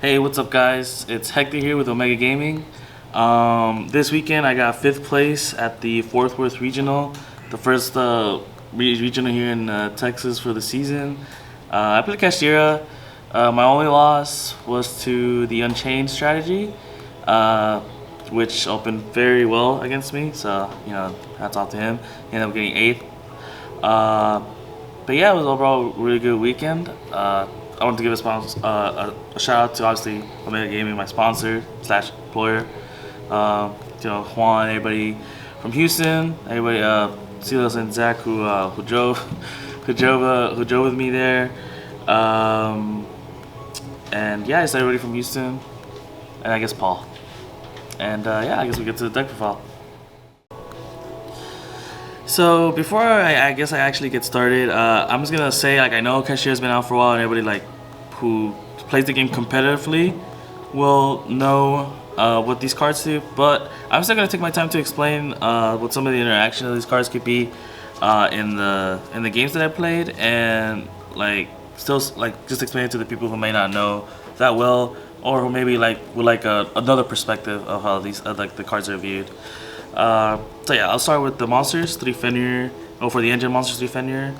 Hey, what's up, guys? It's Hector here with Omega Gaming. This weekend I got 5th place at the Fort Worth Regional, the first regional here in Texas for the season. I played Kashtira. My only loss was to the Unchained strategy, which opened very well against me. So, hats off to him. He ended up getting 8th. But yeah, it was overall a really good weekend. I want to give a shout out to obviously Omega Gaming, my sponsor slash employer. Juan, everybody from Houston, everybody, Silas and Zach who drove with me there, and yeah, it's everybody from Houston, and I guess Paul, and yeah, I guess we get to the deck profile. So before I guess I actually get started, I'm just gonna say I know Kashtira's been out for a while, and everybody who plays the game competitively will know what these cards do. But I'm still gonna take my time to explain what some of the interaction of these cards could be in the games that I played, and just explain it to the people who may not know that well, or who maybe would like another perspective of how these the cards are viewed. So yeah, I'll start with the monsters. 3 Fenrir. Oh, for the engine monsters, 3 Fenrir.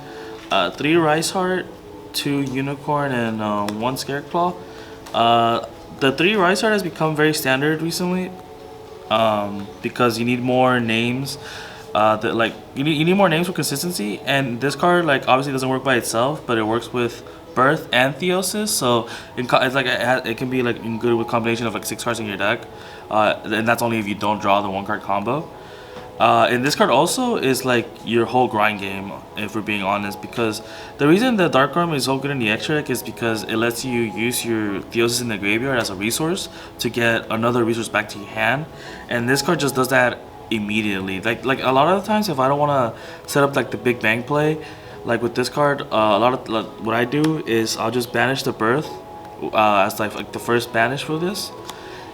3 Rice Heart, 2 Unicorn, and 1 Scareclaw. The 3 Rice Heart has become very standard recently, because you need more names. You need more names for consistency, and this card obviously doesn't work by itself, but it works with Birth and Theosis. So it can be in good with combination of 6 cards in your deck, and that's only if you don't draw the 1 card combo. And this card also is your whole grind game, if we're being honest, because the reason the Dark Arm is so good in the extra deck is because it lets you use your Theosis in the graveyard as a resource to get another resource back to your hand, and this card just does that immediately. Like a lot of the times, if I don't want to set up the big bang play, with this card, a lot of what I do is I'll just banish the Birth as the first banish for this.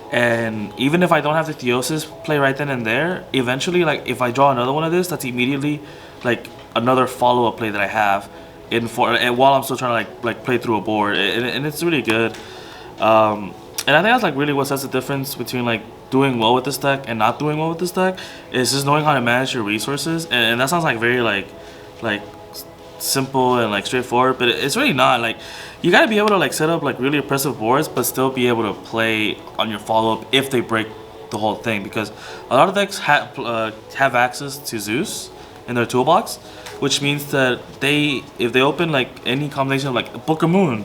And even if I don't have the Theosis play right then and there, eventually if I draw another one of this, that's immediately another follow-up play that I have and while I'm still trying to play through a board, and it's really good. And I think that's really what sets the difference between doing well with this deck and not doing well with this deck, is just knowing how to manage your resources. And that sounds very simple and straightforward, but it's really not. You gotta be able to set up really impressive boards, but still be able to play on your follow-up if they break the whole thing, because a lot of decks have access to Zeus in their toolbox, which means that if they open any combination of Book of Moon,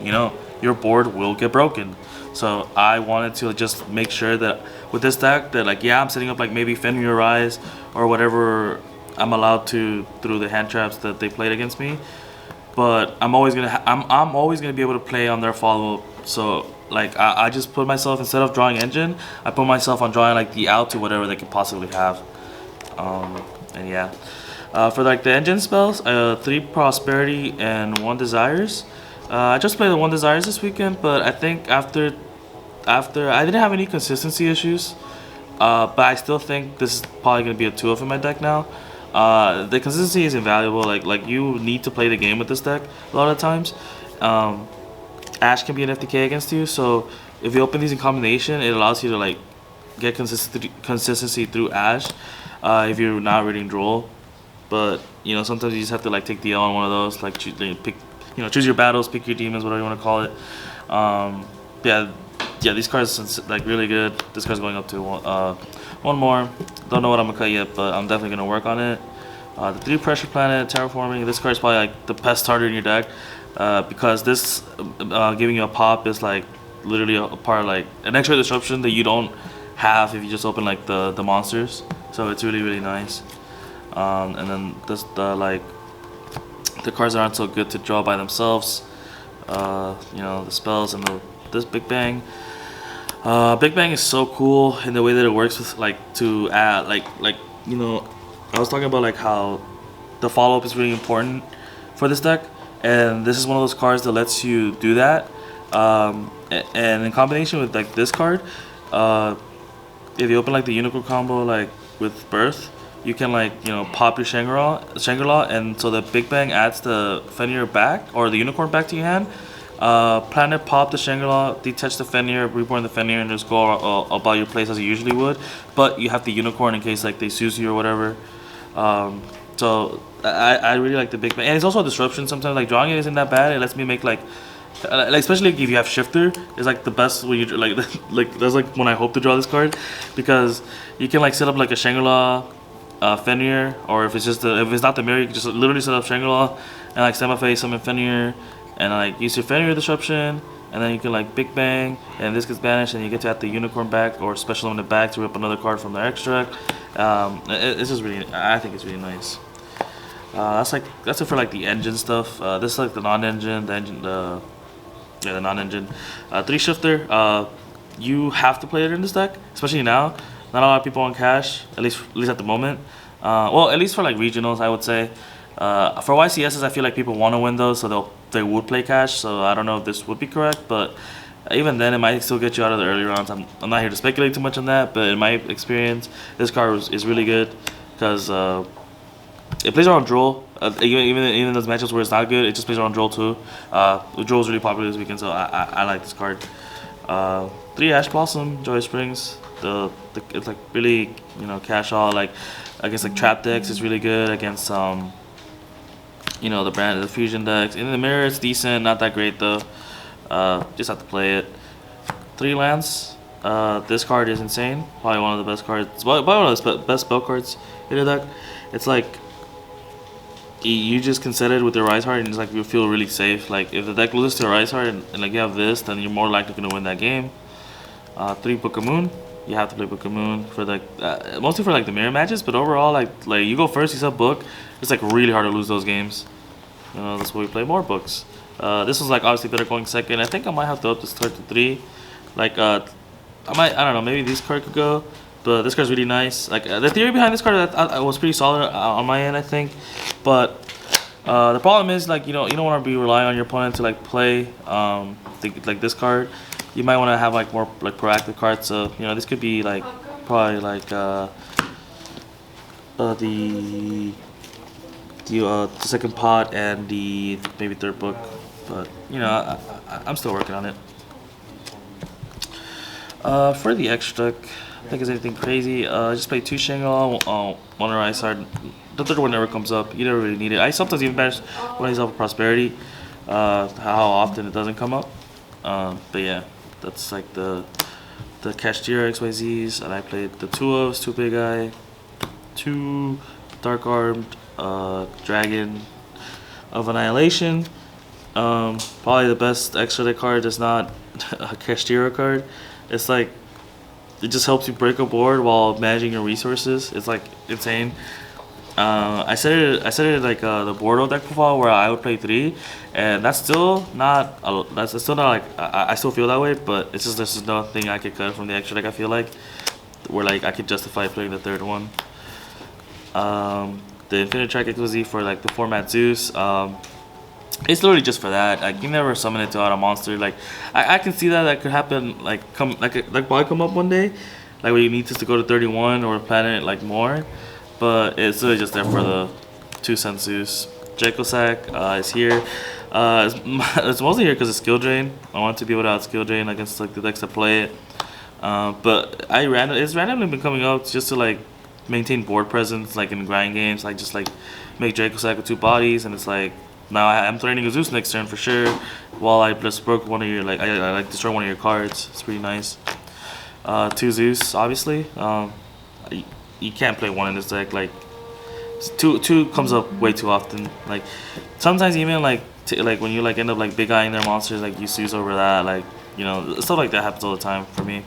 your board will get broken. So I wanted to just make sure that with this deck that yeah, I'm setting up maybe Fenrir Rise or whatever I'm allowed to through the hand traps that they played against me, but I'm always gonna be able to play on their follow up. So I just put myself, instead of drawing engine, I put myself on drawing the out to whatever they could possibly have. And yeah, for the engine spells, 3 Prosperity and 1 Desires. I just played the 1 Desires this weekend, but I think after I didn't have any consistency issues, but I still think this is probably gonna be a 2-of in my deck now. The consistency is invaluable. You need to play the game with this deck a lot of times. Ash can be an FTK against you, so if you open these in combination, it allows you to get consistency through Ash if you're not reading Droll. But sometimes you just have to take the L on one of those, choose your battles, pick your demons, whatever you want to call it. Yeah, these cards really good. This card's going up to one more. Don't know what I'm gonna cut yet, but I'm definitely gonna work on it. The 3 Pressure Planet, Terraforming. This card's probably the best starter in your deck, because this giving you a pop is literally a part an extra disruption that you don't have if you just open the monsters. So it's really nice. And then the cards that aren't so good to draw by themselves. The spells and this Big Bang. Big Bang is so cool in the way that it works with to add I was talking about how the follow-up is really important for this deck, and this is one of those cards that lets you do that. And in combination with this card, if you open the Unicorn combo with Birth, you can pop your Shangri-La, and so the Big Bang adds the Fenrir back or the Unicorn back to your hand. Planet Pop the Shangri-La, detach the Fenrir, reborn the Fenrir, and just go about your place as you usually would. But you have the Unicorn in case like they seize you or whatever. So I really like the big bang, and it's also a disruption. Sometimes like drawing it isn't that bad. It lets me make like especially if you have shifter, is like the best when you like like that's like when I hope to draw this card, because you can like set up like a Shangri-La, Fenrir, or if it's just if it's not the mirror, you can just literally set up Shangri-La and like semi-face summon Fenrir and like use your Fenrir disruption, and then you can like big bang and this gets banished and you get to add the Unicorn back or special in the back to rip another card from the extract. It's just really, I think it's really nice. That's it for like the engine stuff. This is like the non-engine, the non-engine. 3 shifter. You have to play it in this deck, especially now. Not a lot of people on cash, at least at the moment. Well, at least for like regionals, I would say. For YCSs, I feel like people want to win those, so they would play cash. So I don't know if this would be correct, but even then, it might still get you out of the early rounds. I'm not here to speculate too much on that, but in my experience, this card is really good because it plays around Droll. Even in those matchups where it's not good, it just plays around Droll too. Droll is really popular this weekend, so I like this card. 3 Ash Blossom, Joy Springs. It's like really, you know, cash all like against like trap decks. It's really good against you know, the fusion decks. In the mirror, it's decent, not that great though. Just have to play it. 3 lands. This card is insane. Probably one of the best cards. Probably one of the best spell cards in the deck. It's like you just can set it with your Rise Heart and it's like you feel really safe. Like if the deck loses to a Rise Heart and like you have this, then you're more likely gonna win that game. 3 Book of Moon. You have to play Book of Moon for like mostly for like the mirror matches, but overall like you go first, you set Book. It's like really hard to lose those games. You know, that's why we play more books. This was like obviously better going second. I think I might have to up this card to 3. Like I don't know, maybe this card could go, but this card's really nice. Like the theory behind this card was pretty solid on my end, I think. But the problem is like you don't want to be relying on your opponent to like play like this card. You might want to have like more like proactive cards. So you know, this could be like probably like the second pot and the maybe 3rd book, but you know I'm still working on it. For the extra deck, I think it's anything crazy. I just play 2 Shangri-La, 1 Rise Heart. The 3rd one never comes up. You never really need it. I sometimes even banish one of these off of Prosperity. How often it doesn't come up. But yeah, that's like the Kashtira XYZs, and I played the 2 ofs, 2 Big Eye, 2 Dark Armed, Dragon of Annihilation. Probably the best extra deck card is not a Kashtira card. It's like it just helps you break a board while managing your resources. It's like insane. I said it like the Bordeaux deck profile where I would play 3, and that's still not like I still feel that way, but it's just there's nothing I could cut from the extra deck. I feel like where like I could justify playing the 3rd one. The Infinite Track XYZ for like the format Zeus. It's literally just for that. Like you never summon it to out a monster. Like I can see that could happen. Like probably come up one day, like when you need to go to 31 or planet like more. But it's really just there for the 2 cent Zeus. Jacosack is here. It's mostly here because it's skill drain. I want to be able to out skill drain against like the decks that play it. But it's randomly been coming up just to like maintain board presence, like in grind games. Like just like make Jacosack with 2 bodies, and it's like now I'm threatening a Zeus next turn for sure. While I just broke one of your I like destroy one of your cards. It's pretty nice. 2 Zeus, obviously. You can't play 1 in this deck. Like two comes up way too often. Like sometimes even like when you like end up like big eyeing their monsters, like you Zeus over that. Like you know stuff like that happens all the time for me.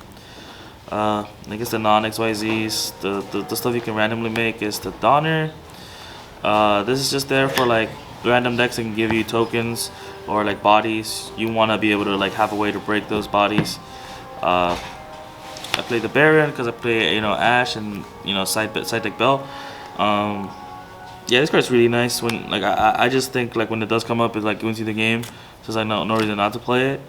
I guess the non XYZs, the stuff you can randomly make is the Donner. This is just there for like random decks that can give you tokens or like bodies. You want to be able to like have a way to break those bodies. I play the Baron because I play Ash and side deck Bell. Yeah, this card's really nice. When like I just think like when it does come up, it like wins you the game. So there's like no reason not to play it.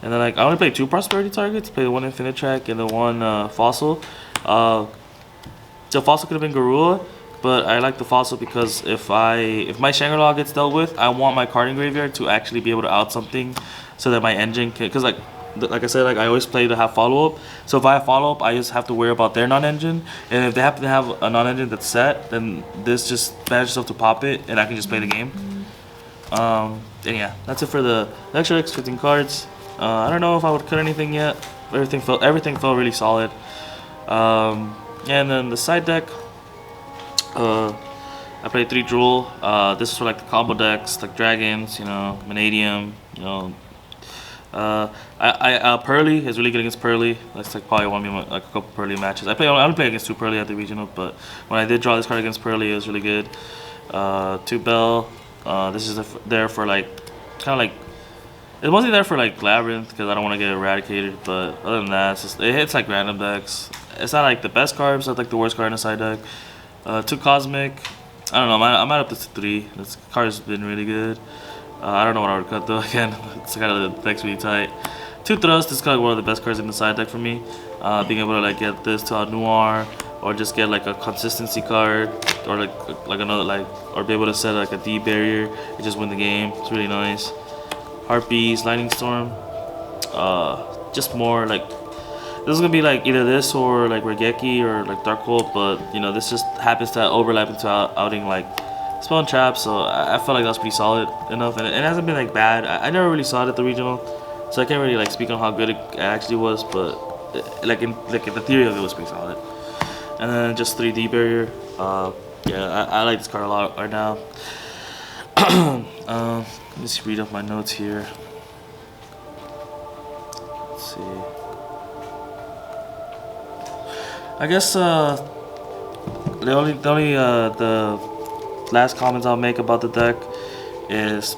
And then like I only play 2 Prosperity targets. Play the 1 Infinite Track and the 1 Fossil. The Fossil could have been Garula, but I like the Fossil because if my Shangri-La gets dealt with, I want my carding graveyard to actually be able to out something so that my engine can, because like I said, like I always play to have follow up. So if I have follow up, I just have to worry about their non-engine, and if they happen to have a non-engine that's set, then this just manages itself to pop it, and I can just play the game. And yeah, that's it for the extra X 15 cards. I don't know if I would cut anything yet. Everything felt really solid. And then the side deck, I played 3 Drool. This is for like the combo decks, like dragons, you know, Vanadium, you know. Pearly is really good against Pearly. That's like probably one of my, like a couple Pearly matches. I only play against 2 Pearly at the regional, but when I did draw this card against Pearly, it was really good. 2 Bell. This is there for like, kind of like, it's mostly there for like Labyrinth because I don't want to get eradicated. But other than that, it hits like random decks. It's not like the best card, it's not like the worst card in the side deck. 2 Cosmic. I don't know. I'm at up to 3. This card's been really good. I don't know what I would cut though. Again, it's kind of the deck's really tight. 2 Thrust is kind of one of the best cards in the side deck for me. Being able to like get this to Noir, or just get like a consistency card, or like another like, or be able to set like a D barrier and just win the game. It's really nice. Harpies, Lightning Storm. Just more like, this is gonna be like either this or like Regeki or like Darkhold, but you know, this just happens to overlap into outing like Spell and Trap, so I felt like that was pretty solid enough, and it hasn't been like bad. I never really saw it at the regional, so I can't really like speak on how good it actually was, but like in the theory of it was pretty solid. And then just 3D barrier. Yeah, I like this card a lot right now. Let me just read off my notes here. Let's see. I guess the last comments I'll make about the deck is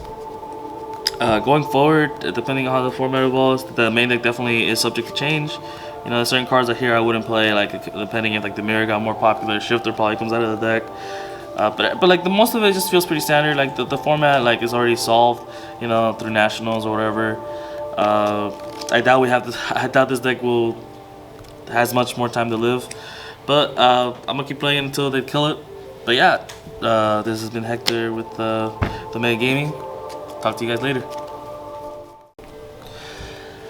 going forward, depending on how the format evolves, the main deck definitely is subject to change. You know, certain cards are here I wouldn't play, like depending if like the mirror got more popular, Shifter probably comes out of the deck. But like the most of it just feels pretty standard. Like the format like is already solved, you know, through nationals or whatever. I doubt this deck has much more time to live. But I'm gonna keep playing until they kill it. But yeah, this has been Hector with the Mega Gaming. Talk to you guys later.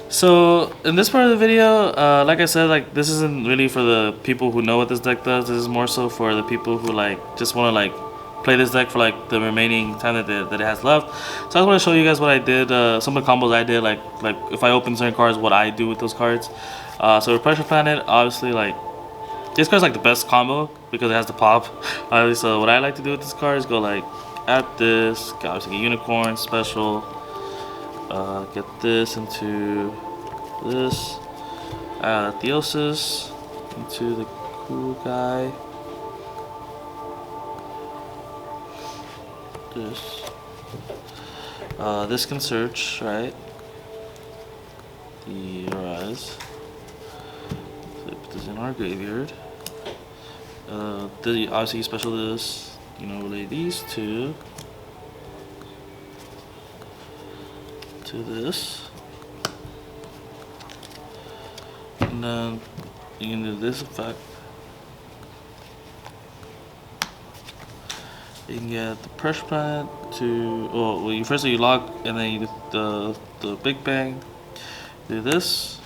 So in this part of the video, like I said, like this isn't really for the people who know what this deck does. This is more so for the people who like just want to like play this deck for like the remaining time that it has left. So I just want to show you guys what I did, some of the combos I did, like if I open certain cards, what I do with those cards. So Pressure Planet, obviously, like this card's like the best combo because it has the pop. So what I like to do with this card is go like at this, obviously get Unicorn special, get this into this, Theosis into the cool guy. This can search, right? The Rise. So put this in our graveyard. Obviously special this, you know, relay these two to this, and then you can do this effect. You can get the Pressure Planet to, well, you lock, and then you do the Big Bang. Do this,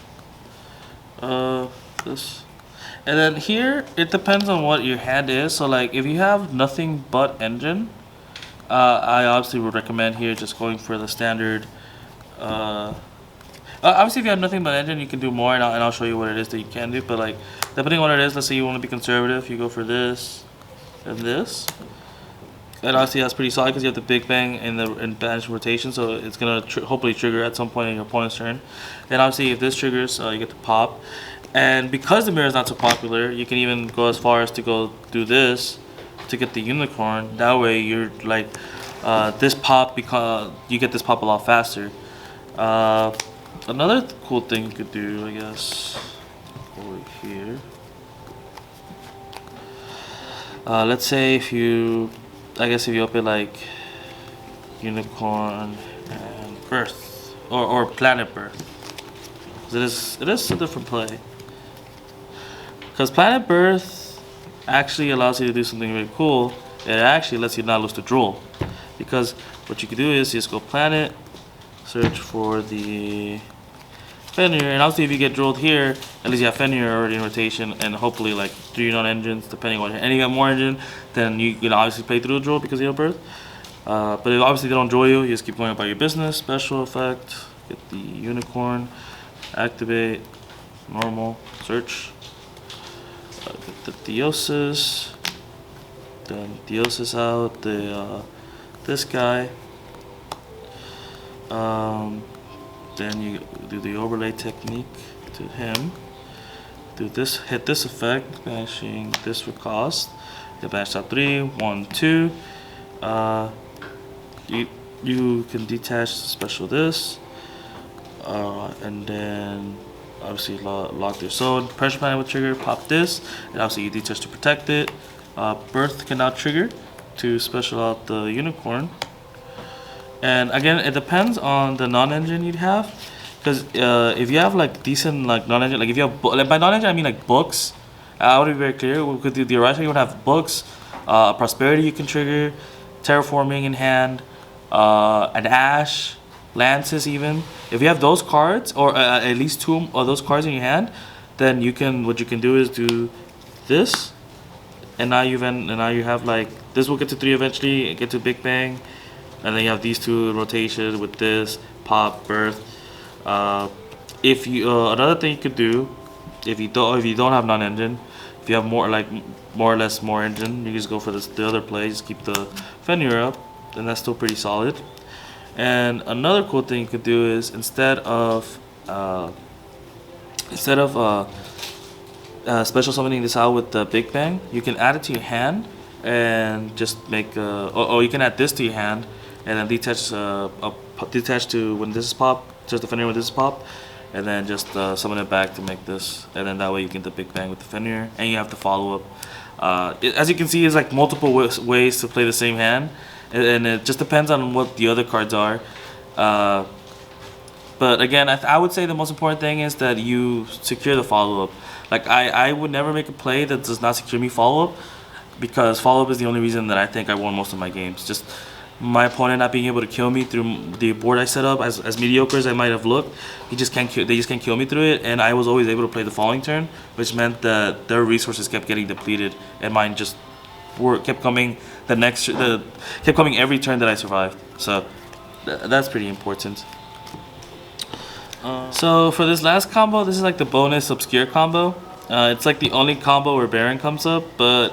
this, and then here it depends on what your hand is. So like if you have nothing but engine, I obviously would recommend here just going for the standard. Obviously if you have nothing but engine, you can do more, and I'll show you what it is that you can do. But like depending on what it is, let's say you want to be conservative, you go for this and this. And obviously that's pretty solid because you have the Big Bang in banish rotation, so it's gonna hopefully trigger at some point in your opponent's turn. Then obviously if this triggers, you get the pop. And because the mirror is not so popular, you can even go as far as to go do this to get the Unicorn. That way you're like this pop, because you get this pop a lot faster. Another cool thing you could do, I guess, over here. Let's say if you open like Unicorn and Birth, or Planet Birth, it is a different play. Because Planet Birth actually allows you to do something really cool. It actually lets you not lose the Drool. Because what you can do is just go Planet, search for the Fenrir, and obviously if you get drilled here, at least you have Fenrir already in rotation, and hopefully like 3 non-engines, depending on, and you got more engine, then you can obviously play through the drill because you have birth. But if obviously they don't drill you, you just keep going about your business. Special effect, get the unicorn, activate, normal, search, get the Theosis, then Theosis out, this guy. Then you do the overlay technique to him. Do this, hit this effect, banishing this for cost. Get banished out 3, 1, 2. You can detach special this, and then obviously lock their sword. Pressure panel will trigger, pop this, and obviously you detach to protect it. Birth can now trigger to special out the unicorn. And again, it depends on the non-engine you'd have, because if you have like decent like non-engine, like if you have like by non-engine I mean like books. I want to be very clear. With the Horizon, you would have books, prosperity you can trigger, terraforming in hand, an ash, lances even. If you have those cards, or at least 2 of those cards in your hand, then you can, what you can do is do this, and now you have like this will get to 3 eventually, get to Big Bang. And then you have these 2 rotation with this pop birth. If you another thing you could do, if you don't have non-engine, if you have more or less more engine, you just go for the other play. Just keep the Fenrir up, and that's still pretty solid. And another cool thing you could do is instead of special summoning this out with the Big Bang, you can add it to your hand and just make or you can add this to your hand and then detach to when this is pop, just the Fenrir when this is pop, and then just summon it back to make this, and then that way you get the Big Bang with the Fenrir, and you have to follow up. As you can see, it's like multiple ways to play the same hand, and it just depends on what the other cards are. But again, I would say the most important thing is that you secure the follow-up. Like I would never make a play that does not secure me follow-up, because follow-up is the only reason that I think I won most of my games. Just my opponent not being able to kill me through the board I set up, as mediocre as I might have looked, they just can't kill me through it, and I was always able to play the following turn, which meant that their resources kept getting depleted, and mine just kept coming kept coming every turn that I survived. So that's pretty important. So for this last combo, this is like the bonus obscure combo. It's like the only combo where Baron comes up, but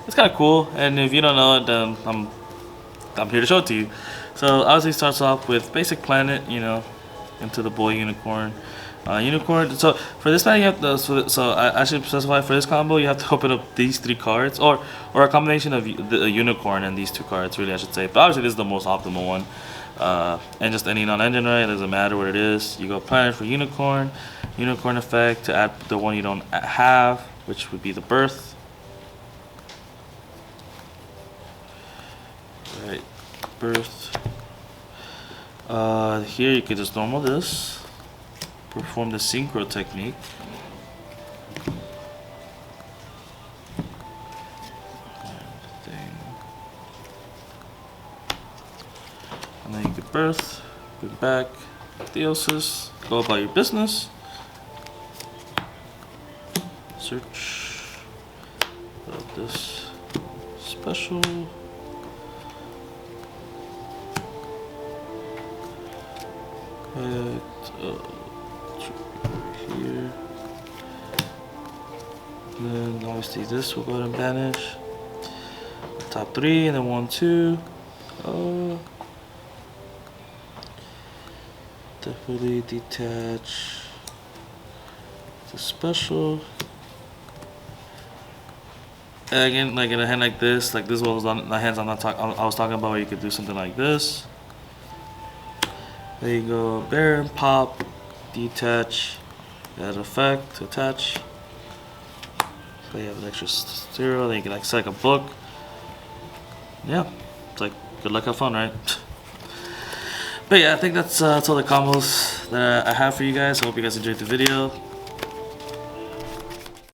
it's kind of cool, and if you don't know it, then I'm here to show it to you. So obviously it starts off with basic planet, you know, into the boy unicorn. Unicorn. So for this man, you have to. So I should specify for this combo, you have to open up these 3 cards, or a combination of the unicorn and these 2 cards, really, I should say. But obviously this is the most optimal one. And just any non-engine, right? It doesn't matter what it is. You go planet for unicorn, unicorn effect to add the one you don't have, which would be the birth. Right, birth. Here you could just normal this, perform the synchro technique. And then you could birth, go back, Theosis, go about your business. Search, put this special. Here. And then obviously this will go ahead and banish. Top 3 and then 1, 2. Definitely detach the special. And again, like in a hand like this was on the hands I was talking about, where you could do something like this. There you go, Baron, pop, detach, add effect, attach. So you have an extra 0, then you can like select a book. Yeah, it's like good luck, have fun, right? But yeah, I think that's all the combos that I have for you guys. I hope you guys enjoyed the video.